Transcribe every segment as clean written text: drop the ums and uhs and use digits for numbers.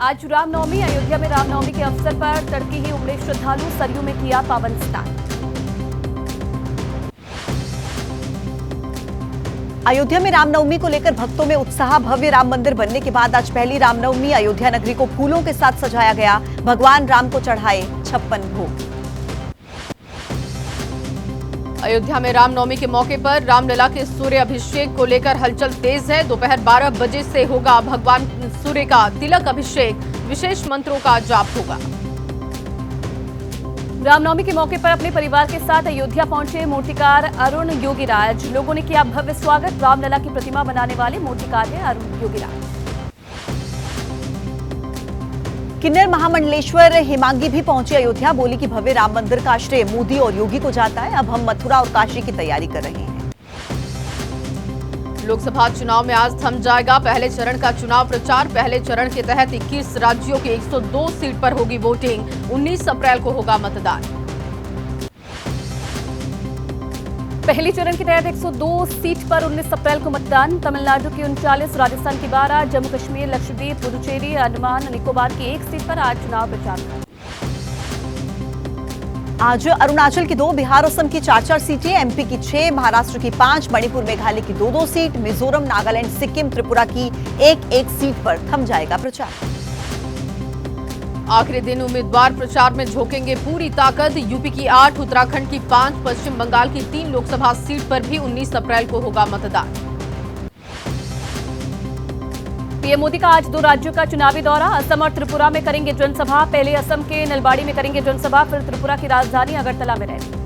आज रामनवमी। अयोध्या में रामनवमी के अवसर पर तड़के ही उमड़े श्रद्धालु, सरयू में किया पावन स्नान। अयोध्या में रामनवमी को लेकर भक्तों में उत्साह। भव्य राम मंदिर बनने के बाद आज पहली रामनवमी। अयोध्या नगरी को फूलों के साथ सजाया गया। भगवान राम को चढ़ाए 56 भोग। अयोध्या में रामनवमी के मौके पर रामलला के सूर्य अभिषेक को लेकर हलचल तेज है। दोपहर 12 बजे से होगा भगवान सूर्य का तिलक अभिषेक। विशेष मंत्रों का जाप होगा। रामनवमी के मौके पर अपने परिवार के साथ अयोध्या पहुंचे मूर्तिकार अरुण योगीराज। लोगों ने किया भव्य स्वागत। रामलला की प्रतिमा बनाने वाले मूर्तिकार हैं अरुण योगीराज। किन्नर महामंडलेश्वर हेमांगी भी पहुंचे अयोध्या। बोली कि भव्य राम मंदिर का श्रेय मोदी और योगी को जाता है। अब हम मथुरा और काशी की तैयारी कर रहे हैं। लोकसभा चुनाव में आज थम जाएगा पहले चरण का चुनाव प्रचार। पहले चरण के तहत 21 राज्यों के 102 सीट पर होगी वोटिंग। 19 अप्रैल को होगा मतदान। पहले चरण के तहत 102 सीट पर 19 अप्रैल को मतदान। तमिलनाडु की 39, राजस्थान की 12, जम्मू कश्मीर, लक्षद्वीप, पुदुचेरी, अंडमान निकोबार की 1 सीट पर आज चुनाव प्रचार होगा। आज अरुणाचल की 2, बिहार असम की 4-4 सीटें, एमपी की 6, महाराष्ट्र की 5, मणिपुर मेघालय की 2-2 सीट, मिजोरम, नागालैंड, सिक्किम, त्रिपुरा की 1-1 सीट पर थम जाएगा प्रचार। आखिरी दिन उम्मीदवार प्रचार में झोंकेंगे पूरी ताकत। यूपी की 8, उत्तराखंड की 5, पश्चिम बंगाल की 3 लोकसभा सीट पर भी 19 अप्रैल को होगा मतदान। पीएम मोदी का आज 2 राज्यों का चुनावी दौरा। असम और त्रिपुरा में करेंगे जनसभा। पहले असम के नलबाड़ी में करेंगे जनसभा, फिर त्रिपुरा की राजधानी अगरतला में रैली।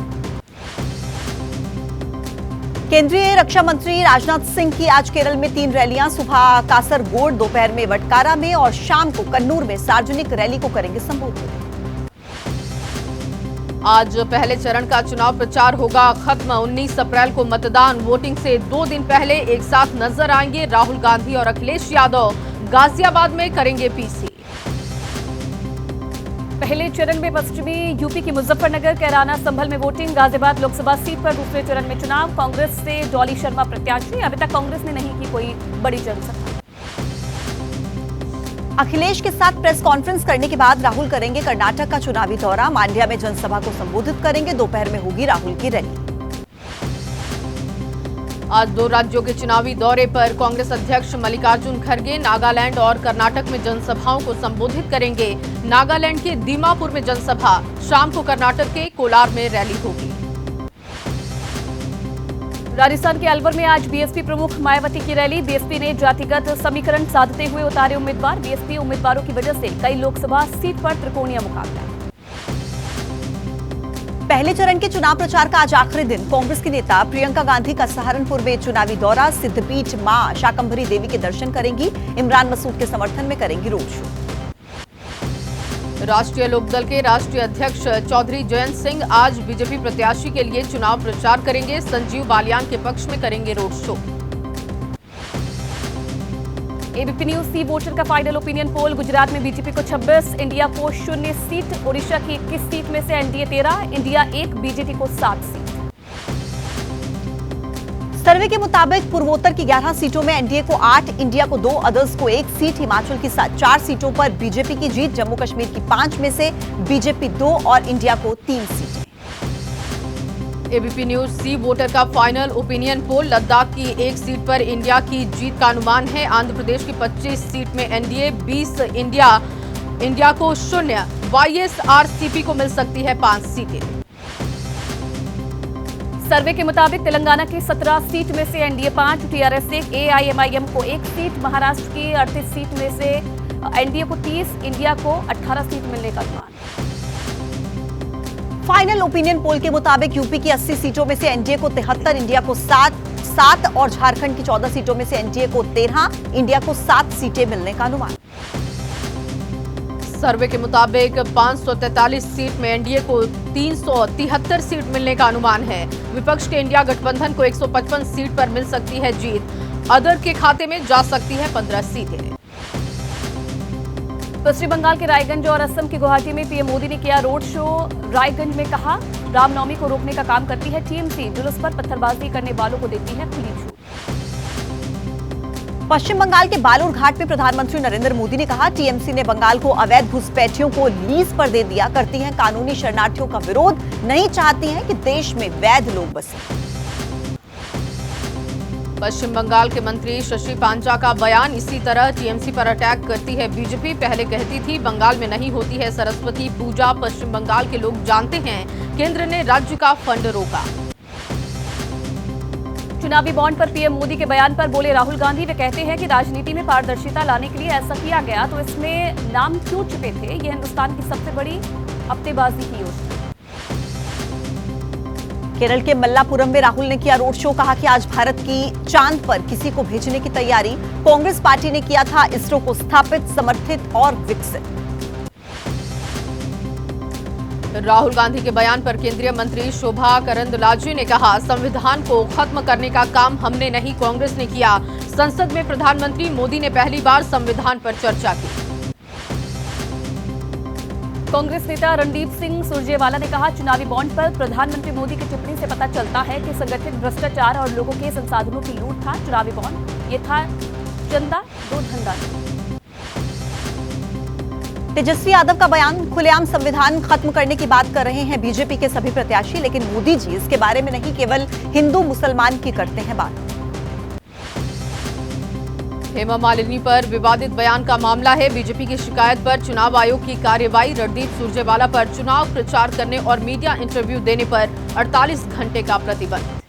केंद्रीय रक्षा मंत्री राजनाथ सिंह की आज केरल में 3 रैलियां। सुबह कासरगोड, दोपहर में वटकारा में और शाम को कन्नूर में सार्वजनिक रैली को करेंगे संबोधित। आज पहले चरण का चुनाव प्रचार होगा खत्म। 19 अप्रैल को मतदान। वोटिंग से 2 दिन पहले एक साथ नजर आएंगे राहुल गांधी और अखिलेश यादव। गाजियाबाद में करेंगे पीसी। पहले चरण में पश्चिमी यूपी की मुजफ्फरनगर, कैराना, संभल में वोटिंग। गाजियाबाद लोकसभा सीट पर दूसरे चरण में चुनाव। कांग्रेस से डॉली शर्मा प्रत्याशी। अभी तक कांग्रेस ने नहीं की कोई बड़ी जनसभा। अखिलेश के साथ प्रेस कॉन्फ्रेंस करने के बाद राहुल करेंगे कर्नाटक का चुनावी दौरा। मांड्या में जनसभा को संबोधित करेंगे। दोपहर में होगी राहुल की रैली। आज 2 राज्यों के चुनावी दौरे पर कांग्रेस अध्यक्ष मल्लिकार्जुन खड़गे नागालैंड और कर्नाटक में जनसभाओं को संबोधित करेंगे। नागालैंड के दीमापुर में जनसभा। शाम को कर्नाटक के कोलार में रैली होगी। राजस्थान के अलवर में आज बीएसपी प्रमुख मायावती की रैली। बीएसपी ने जातिगत समीकरण साधते हुए उतारे उम्मीदवार। बीएसपी उम्मीदवारों की वजह से कई लोकसभा सीट पर त्रिकोणीय मुकाबला। पहले चरण के चुनाव प्रचार का आज आखिरी दिन। कांग्रेस की नेता प्रियंका गांधी का सहारनपुर में चुनावी दौरा। सिद्धपीठ मां शाकंभरी देवी के दर्शन करेंगी। इमरान मसूद के समर्थन में करेंगी रोड शो। राष्ट्रीय लोकदल के राष्ट्रीय अध्यक्ष चौधरी जयंत सिंह आज बीजेपी प्रत्याशी के लिए चुनाव प्रचार करेंगे। संजीव बालियान के पक्ष में करेंगे रोड शो। एबीपी न्यूज सी वोटर का फाइनल ओपिनियन पोल। गुजरात में बीजेपी को 26, इंडिया को 0 सीट। ओडिशा की 21 सीट में से एनडीए 13, इंडिया 1, बीजेपी को 7 सीट। सर्वे के मुताबिक पूर्वोत्तर की 11 सीटों में एनडीए को 8, इंडिया को 2, अदर्स को 1 सीट। हिमाचल की 4 सीटों पर बीजेपी की जीत। जम्मू कश्मीर की 5 में से बीजेपी 2 और इंडिया को 3 सीटें। एबीपी न्यूज सी वोटर का फाइनल ओपिनियन पोल। लद्दाख की 1 सीट पर इंडिया की जीत का अनुमान है। आंध्र प्रदेश की 25 सीट में एनडीए, 20 इंडिया को 0। वाईएसआरसीपी को मिल सकती है 5 सीटें। सर्वे के मुताबिक तेलंगाना की 17 सीट में से एनडीए 5, टीआरएस 1, एआईएमआईएम को 1 सीट। महाराष्ट्र की 38 सीट में से एनडीए को 30, इंडिया को 18 सीट मिलने का अनुमान। फाइनल ओपिनियन पोल के मुताबिक यूपी की 80 सीटों में से एनडीए को 73, इंडिया को 7 और झारखंड की 14 सीटों में से एनडीए को 13, इंडिया को 7 सीटें मिलने का अनुमान। सर्वे के मुताबिक 543 सीट में एनडीए को 373 सीट मिलने का अनुमान है। विपक्ष के इंडिया गठबंधन को 155 सीट पर मिल सकती है जीत। अदर के खाते में जा सकती है 15 सीटें। पश्चिम बंगाल के रायगंज और असम की गुवाहाटी में पीएम मोदी ने किया रोड शो। रायगंज में कहा, रामनवमी को रोकने का काम करती है टीएमसी। जुलूस पर पत्थरबाजी करने वालों को देती है खुली छूट। पश्चिम बंगाल के बालूर घाट में प्रधानमंत्री नरेंद्र मोदी ने कहा, टीएमसी ने बंगाल को अवैध घुसपैठियों को लीज पर दे दिया, करती हैं कानूनी शरणार्थियों का विरोध, नहीं चाहती हैं कि देश में वैध लोग बसें। पश्चिम बंगाल के मंत्री शशि पांचा का बयान, इसी तरह टीएमसी पर अटैक करती है बीजेपी। पहले कहती थी बंगाल में नहीं होती है सरस्वती पूजा, पश्चिम बंगाल के लोग जानते हैं केंद्र ने राज्य का फंड रोका। चुनावी बॉन्ड पर पीएम मोदी के बयान पर बोले राहुल गांधी। वे कहते हैं कि राजनीति में पारदर्शिता लाने के लिए ऐसा किया गया, तो इसमें नाम क्यों छिपे थे? यह हिंदुस्तान की सबसे बड़ी अपनेबाजी की योजना। केरल के मल्लापुरम में राहुल ने किया रोड शो, कहा कि आज भारत की चांद पर किसी को भेजने की तैयारी कांग्रेस पार्टी ने किया था, इसरो को स्थापित, समर्थित और विकसित। राहुल गांधी के बयान पर केंद्रीय मंत्री शोभा करंदलाजे ने कहा, संविधान को खत्म करने का काम हमने नहीं, कांग्रेस ने किया। संसद में प्रधानमंत्री मोदी ने पहली बार संविधान पर चर्चा की। कांग्रेस नेता रणदीप सिंह सुरजेवाला ने कहा, चुनावी बॉन्ड पर प्रधानमंत्री मोदी की टिप्पणी से पता चलता है कि संगठित भ्रष्टाचार और लोगों के संसाधनों की लूट था चुनावी बॉन्ड, ये था चंदा दो धंधा। तेजस्वी यादव का बयान, खुलेआम संविधान खत्म करने की बात कर रहे हैं बीजेपी के सभी प्रत्याशी, लेकिन मोदी जी इसके बारे में नहीं, केवल हिंदू मुसलमान की करते हैं बात। हेमा मालिनी पर विवादित बयान का मामला है, बीजेपी की शिकायत पर चुनाव आयोग की कार्रवाई, रणदीप सुरजेवाला पर चुनाव प्रचार करने और मीडिया इंटरव्यू देने पर 48 घंटे का प्रतिबंध।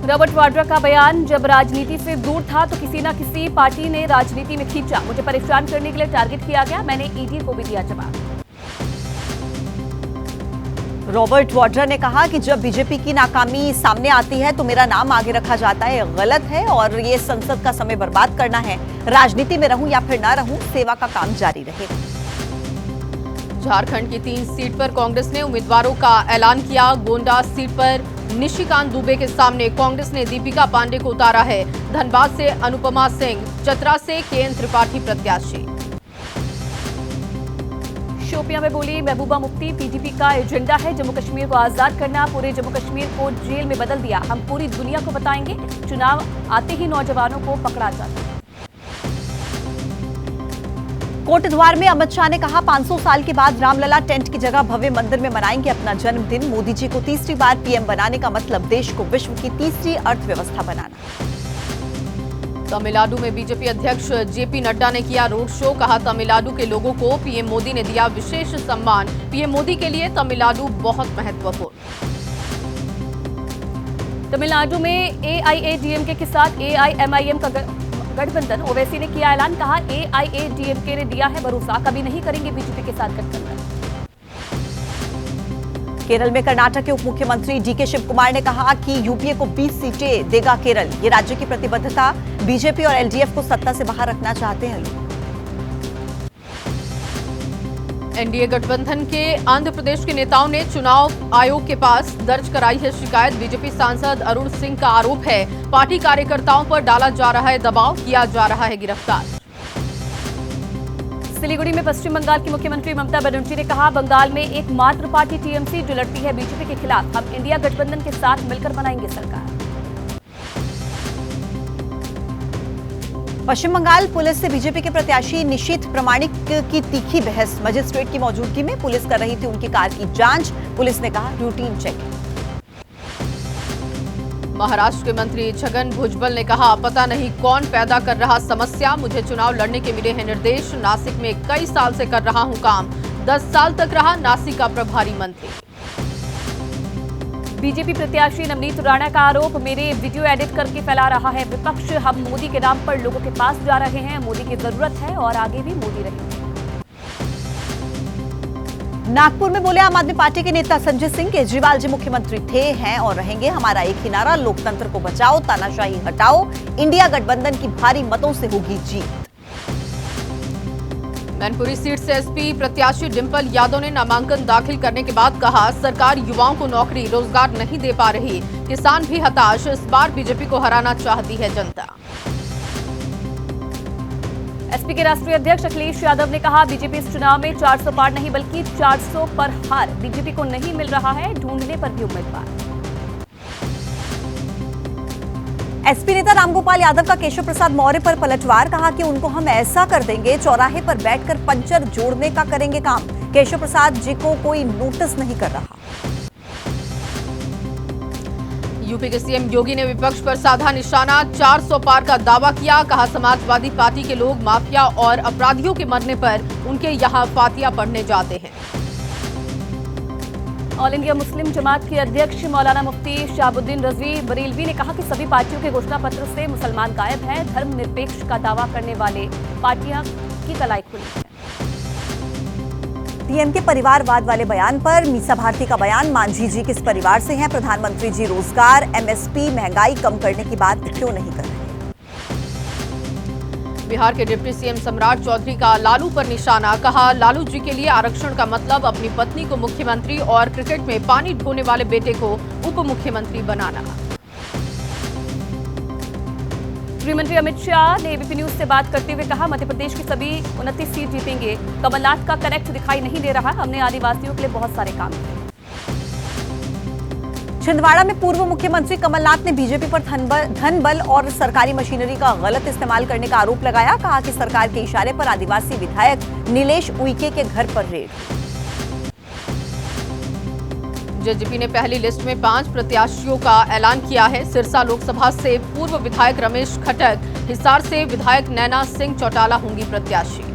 रॉबर्ट वाड्रा का बयान, जब राजनीति से दूर था तो किसी न किसी पार्टी ने राजनीति में खींचा, मुझे परेशान करने के लिए टारगेट किया गया, मैंने ईडी को भी दिया जवाब। रॉबर्ट वाड्रा ने कहा कि जब बीजेपी की नाकामी सामने आती है तो मेरा नाम आगे रखा जाता है, गलत है और ये संसद का समय बर्बाद करना है। राजनीति में रहूं या फिर ना रहूं, सेवा का काम जारी रहे। झारखंड की 3 सीट पर कांग्रेस ने उम्मीदवारों का ऐलान किया। गोंडा सीट पर निशिकांत दुबे के सामने कांग्रेस ने दीपिका पांडे को उतारा है। धनबाद से अनुपमा सिंह, चतरा से केएन त्रिपाठी प्रत्याशी। शोपियां में बोली महबूबा मुफ्ती, पीडीपी का एजेंडा है जम्मू कश्मीर को आजाद करना, पूरे जम्मू कश्मीर को जेल में बदल दिया, हम पूरी दुनिया को बताएंगे, चुनाव आते ही नौजवानों को पकड़ा जाता है। कोटद्वार में अमित शाह ने कहा, 500 साल के बाद रामलला टेंट की जगह भव्य मंदिर में मनाएंगे अपना जन्मदिन। मोदी जी को तीसरी बार पीएम बनाने का मतलब देश को विश्व की तीसरी अर्थव्यवस्था बनाना। तमिलनाडु में बीजेपी अध्यक्ष जेपी नड्डा ने किया रोड शो, कहा तमिलनाडु के लोगों को पीएम मोदी ने दिया विशेष सम्मान, पीएम मोदी के लिए तमिलनाडु बहुत महत्वपूर्ण। तमिलनाडु में एआईएडीएमके के साथ एआईएमआईएम का गठबंधन, ओवैसी ने किया ऐलान, कहा एआईएडीएमके ने दिया है भरोसा, कभी नहीं करेंगे बीजेपी के साथ गठबंधन। केरल में कर्नाटक के उप मुख्यमंत्री डीके शिव कुमार ने कहा कि यूपीए को 20 सीटें देगा केरल, ये राज्य की प्रतिबद्धता, बीजेपी और एलडीएफ को सत्ता से बाहर रखना चाहते हैं लोग। एनडीए गठबंधन के आंध्र प्रदेश के नेताओं ने चुनाव आयोग के पास दर्ज कराई है शिकायत। बीजेपी सांसद अरुण सिंह का आरोप है पार्टी कार्यकर्ताओं पर डाला जा रहा है दबाव, किया जा रहा है गिरफ्तार। सिलीगुड़ी में पश्चिम बंगाल की मुख्यमंत्री ममता बनर्जी ने कहा, बंगाल में एकमात्र पार्टी टीएमसी जो लड़ती है बीजेपी के खिलाफ, हम इंडिया गठबंधन के साथ मिलकर बनाएंगे सरकार। पश्चिम बंगाल पुलिस से बीजेपी के प्रत्याशी निशीथ प्रामाणिक की तीखी बहस, मजिस्ट्रेट की मौजूदगी में पुलिस कर रही थी उनकी कार की जांच, पुलिस ने कहा रूटीन चेकिंग। महाराष्ट्र के मंत्री छगन भुजबल ने कहा, पता नहीं कौन पैदा कर रहा समस्या, मुझे चुनाव लड़ने के मिले हैं निर्देश, नासिक में कई साल से कर रहा हूं काम, 10 साल तक रहा नासिक का प्रभारी मंत्री। बीजेपी प्रत्याशी नवनीत राणा का आरोप, मेरे वीडियो एडिट करके फैला रहा है विपक्ष, हम मोदी के नाम पर लोगों के पास जा रहे हैं, मोदी की जरूरत है और आगे भी मोदी रहेंगे। नागपुर में बोले आम आदमी पार्टी के नेता संजय सिंह, केजरीवाल जी मुख्यमंत्री थे, हैं और रहेंगे, हमारा एक ही नारा, लोकतंत्र को बचाओ, तानाशाही हटाओ, इंडिया गठबंधन की भारी मतों से होगी जीत। मैनपुरी सीट से एसपी प्रत्याशी डिंपल यादव ने नामांकन दाखिल करने के बाद कहा, सरकार युवाओं को नौकरी रोजगार नहीं दे पा रही, किसान भी हताश, इस बार बीजेपी को हराना चाहती है जनता। एसपी के राष्ट्रीय अध्यक्ष अखिलेश यादव ने कहा, बीजेपी इस चुनाव में 400 पार नहीं बल्कि 400 पर हार, बीजेपी को नहीं मिल रहा है ढूंढने पर भी उम्मीदवार। एसपी नेता रामगोपाल यादव का केशव प्रसाद मौर्य पर पलटवार, कहा कि उनको हम ऐसा कर देंगे, चौराहे पर बैठकर पंचर जोड़ने का करेंगे काम। केशव प्रसाद जी को कोई नोटिस नहीं कर रहा। यूपी के सीएम योगी ने विपक्ष पर साधा निशाना, 400 पार का दावा किया। कहा समाजवादी पार्टी के लोग माफिया और अपराधियों के मरने पर उनके यहाँ फातिया पढ़ने जाते हैं। ऑल इंडिया मुस्लिम जमात के अध्यक्ष मौलाना मुफ्ती शहाबुद्दीन रजवी बरेलवी ने कहा कि सभी पार्टियों के घोषणा पत्र से मुसलमान गायब है। धर्मनिरपेक्ष का दावा करने वाले पार्टियां की कलाई खुली है। पीएम के परिवारवाद वाले बयान पर मीसा भारती का बयान, मांझी जी किस परिवार से हैं? प्रधानमंत्री जी रोजगार, एमएसपी, महंगाई कम करने की बात क्यों नहीं कर रहे? बिहार के डिप्टी सीएम सम्राट चौधरी का लालू पर निशाना, कहा लालू जी के लिए आरक्षण का मतलब अपनी पत्नी को मुख्यमंत्री और क्रिकेट में पानी ढोने वाले बेटे को उप मुख्यमंत्री बनाना। गृहमंत्री अमित शाह ने एबीपी न्यूज से बात करते हुए कहा, मध्य प्रदेश की सभी 29 सीट जीतेंगे। कमलनाथ का कनेक्ट दिखाई नहीं दे रहा, हमने आदिवासियों के लिए बहुत सारे काम किए। छिंदवाड़ा में पूर्व मुख्यमंत्री कमलनाथ ने बीजेपी पर धन बल और सरकारी मशीनरी का गलत इस्तेमाल करने का आरोप लगाया। कहा कि सरकार के इशारे पर आदिवासी विधायक नीलेश उइके के घर पर रेड। जेजेपी ने पहली लिस्ट में 5 प्रत्याशियों का ऐलान किया है। सिरसा लोकसभा से पूर्व विधायक रमेश खटक, हिसार से विधायक नैना सिंह चौटाला होंगी प्रत्याशी।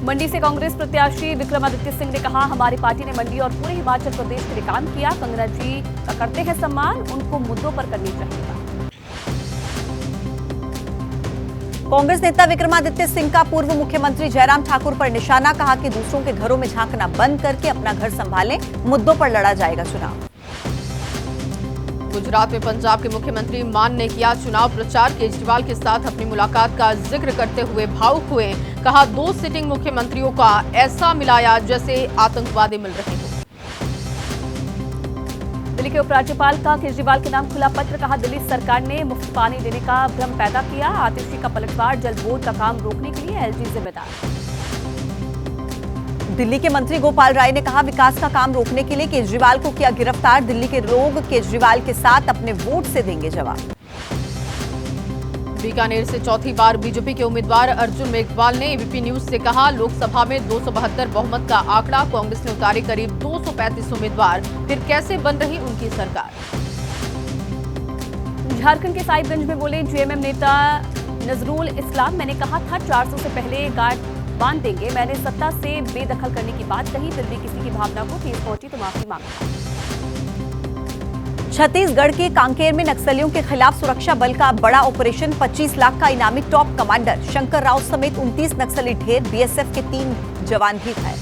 मंडी से कांग्रेस प्रत्याशी विक्रमादित्य सिंह ने कहा, हमारी पार्टी ने मंडी और पूरे हिमाचल प्रदेश के लिए काम किया। कंगना जी का करते हैं सम्मान, उनको मुद्दों पर करनी चाहिए। कांग्रेस नेता विक्रमादित्य सिंह का पूर्व मुख्यमंत्री जयराम ठाकुर पर निशाना, कहा कि दूसरों के घरों में झांकना बंद करके अपना घर संभालें, मुद्दों पर लड़ा जाएगा चुनाव। गुजरात में पंजाब के मुख्यमंत्री मान ने किया चुनाव प्रचार, केजरीवाल के साथ अपनी मुलाकात का जिक्र करते हुए भावुक हुए। कहा 2 सिटिंग मुख्यमंत्रियों का ऐसा मिलाया जैसे आतंकवादी मिल रहे हों। दिल्ली के उपराज्यपाल का केजरीवाल के नाम खुला पत्र, कहा दिल्ली सरकार ने मुफ्त पानी देने का भ्रम पैदा किया। आतिशी का पलटवार, जल बोर्ड का काम रोकने के लिए एलजी जिम्मेदार। दिल्ली के मंत्री गोपाल राय ने कहा, विकास का काम रोकने के लिए केजरीवाल को किया गिरफ्तार। दिल्ली के लोग केजरीवाल के साथ अपने वोट से देंगे जवाब। बीकानेर से चौथी बार बीजेपी के उम्मीदवार अर्जुन मेघवाल ने एबीपी न्यूज से कहा, लोकसभा में 272 बहुमत का आंकड़ा, कांग्रेस ने उतारे करीब 235 उम्मीदवार, फिर कैसे बन रही उनकी सरकार। झारखंड के साहिबगंज में बोले जेएमएम नेता नजरुल इस्लाम, मैंने कहा था 400 से पहले गार्ड बांध देंगे। मैंने सत्ता से बेदखल करने की बात कही, फिर भी किसी की भावना को ठेस पहुंची तो माफी मांगा। छत्तीसगढ़ के कांकेर में नक्सलियों के खिलाफ सुरक्षा बल का बड़ा ऑपरेशन, 25 लाख का इनामी टॉप कमांडर शंकर राव समेत 29 नक्सली ढेर, बीएसएफ के 3 जवान भी घायल।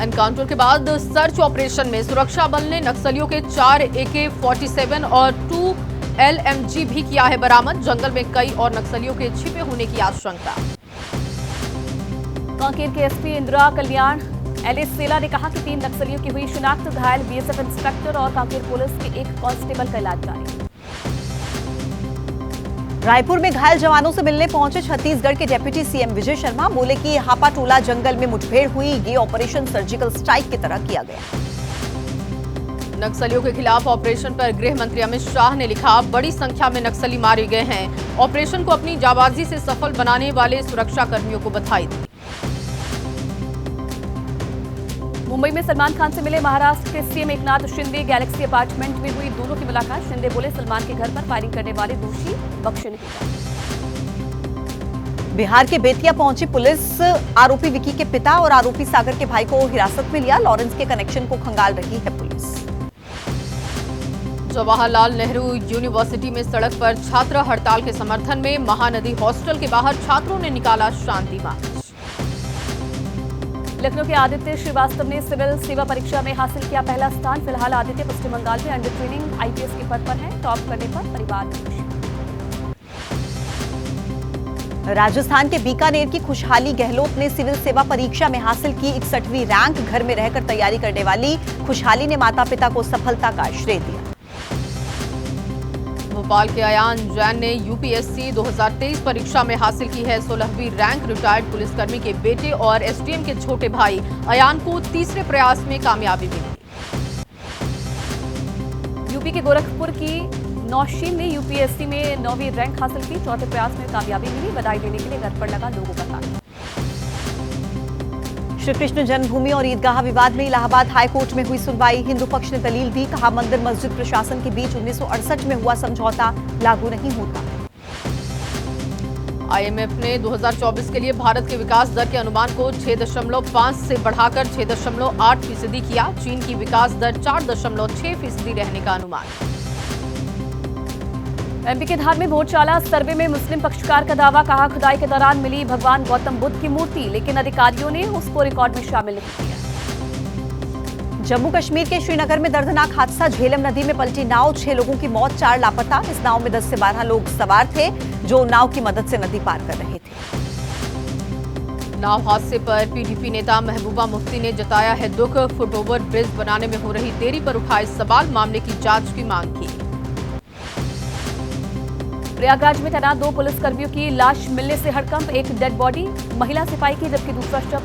एनकाउंटर के बाद सर्च ऑपरेशन में सुरक्षा बल ने नक्सलियों के 4 AK-47 और 2 LMG भी किया है बरामद। जंगल में कई और नक्सलियों के छिपे होने की आशंका। कांकेर के एसपी इंदिरा कल्याण एलएस सेला ने कहा कि 3 नक्सलियों की हुई शिनाख्त, घायल बीएसएफ इंस्पेक्टर और कांकेर पुलिस के एक कांस्टेबल का इलाज जारी। रायपुर में घायल जवानों से मिलने पहुंचे छत्तीसगढ़ के डिप्टी सीएम विजय शर्मा, बोले कि हापाटोला जंगल में मुठभेड़ हुई, ये ऑपरेशन सर्जिकल स्ट्राइक की तरह किया गया। नक्सलियों के खिलाफ ऑपरेशन पर गृह मंत्री अमित शाह ने लिखा, बड़ी संख्या में नक्सली मारे गए हैं। ऑपरेशन को अपनी जाबाजी से सफल बनाने वाले सुरक्षा कर्मियों को बधाई दी। मुंबई में सलमान खान से मिले महाराष्ट्र के CM Eknath Shinde, Galaxy apartment में हुई दोनों की मुलाकात। शिंदे बोले, सलमान के घर पर फायरिंग करने वाले दोषी बख्शे नहीं जाएंगे। बिहार के बेतिया पहुंची पुलिस, आरोपी विकी के पिता और आरोपी सागर के भाई को हिरासत में लिया। लॉरेंस के कनेक्शन को खंगाल रही है पुलिस। जवाहरलाल नेहरू यूनिवर्सिटी में सड़क पर छात्र हड़ताल के समर्थन में महानदी हॉस्टल के बाहर छात्रों ने निकाला शांति मार्च। लखनऊ के आदित्य श्रीवास्तव ने सिविल सेवा परीक्षा में हासिल किया पहला स्थान। फिलहाल आदित्य पश्चिम बंगाल में अंडर ट्रेनिंग आईपीएस के पद पर है। टॉप करने पर परिवार में खुशी। राजस्थान के बीकानेर की खुशहाली गहलोत ने सिविल सेवा परीक्षा में हासिल की 61वीं रैंक। घर में रहकर तैयारी करने वाली खुशहाली ने माता पिता को सफलता का श्रेय दिया। भोपाल के अयान जैन ने यूपीएससी 2023 परीक्षा में हासिल की है 16वीं रैंक। रिटायर्ड पुलिसकर्मी के बेटे और एसडीएम के छोटे भाई अयान को तीसरे प्रयास में कामयाबी मिली। यूपी के गोरखपुर की नौशीन ने यूपीएससी में 9वीं रैंक हासिल की। चौथे प्रयास में कामयाबी मिली। बधाई देने के लिए घर पर लगा लोगों का तांता। श्री कृष्ण जन्मभूमि और ईदगाह विवाद में इलाहाबाद हाईकोर्ट में हुई सुनवाई। हिंदू पक्ष ने दलील दी, कहा मंदिर मस्जिद प्रशासन के बीच 1968 में हुआ समझौता लागू नहीं होता। आईएमएफ ने 2024 के लिए भारत के विकास दर के अनुमान को 6.5 से बढ़ाकर 6.8% किया। चीन की विकास दर 4.6% रहने का अनुमान। एमपी के धार में भोजशाला सर्वे में मुस्लिम पक्षकार का दावा, कहा खुदाई के दौरान मिली भगवान गौतम बुद्ध की मूर्ति, लेकिन अधिकारियों ने उसको रिकॉर्ड में शामिल नहीं किया। जम्मू कश्मीर के श्रीनगर में दर्दनाक हादसा, झेलम नदी में पलटी नाव, 6 लोगों की मौत, 4 लापता। इस नाव में 10 से 12 लोग सवार थे जो नाव की मदद से नदी पार कर रहे थे। नाव हादसे पर पीडीपी नेता महबूबा मुफ्ती ने जताया है दुख। फुटओवर ब्रिज बनाने में हो रही देरी पर उठाए सवाल, मामले की जांच की मांग की। प्रयागराज में तैनात 2 पुलिसकर्मियों की लाश मिलने से हड़कंप, एक डेड बॉडी महिला सिपाही की जबकि दूसरा शव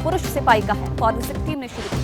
पुरुष सिपाही का है। फॉरेंसिक टीम ने शुरू की